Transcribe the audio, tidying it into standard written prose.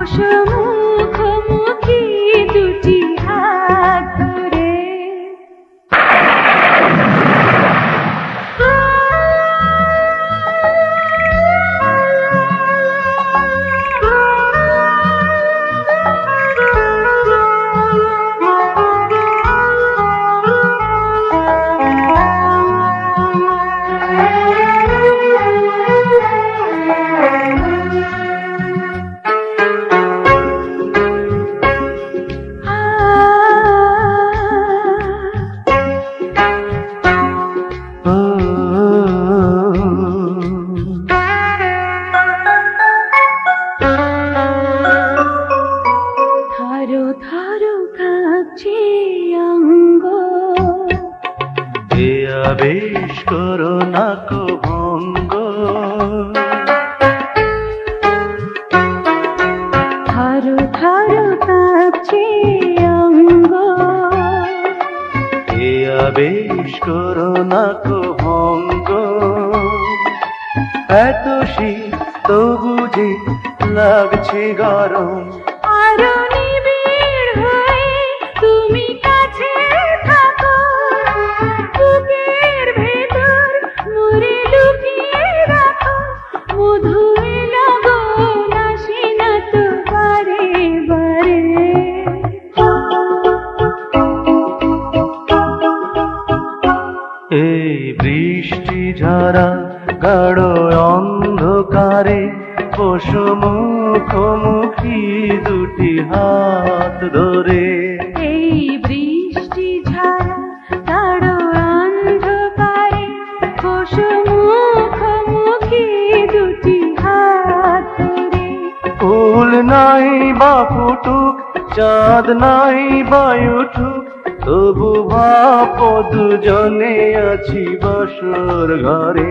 মুখোমুখি দুটি হাত ধরে ধরো ধরো কাঁপছে অঙ্গ এ আবেশ করো না কো ভঙ্গ ধরো ধরো কাঁপছে অঙ্গ এ আবেশ করো না কো ভঙ্গ এত শীত তবু যে লাগছে গরম আরো নিবিড় হয়ে তুমি কাছে থাকো বুকের ভেতর মুড়ে লুকিয়ে রাখো মধু লাগন আসে না তো বারে বারে এই বৃষ্টি ঝরা গাঢ় অন্ধকারে বসো মুখোমুখি দুটি হাত ধরে এই বৃষ্টি ঝরা গাঢ় অন্ধকারে বসো মুখোমুখি দুটি হাত ধরে ফুল নাই বা ফুটুক চাঁদ নাই বা উঠুক তবু ভাব দুজনে আছি বাসর ঘরে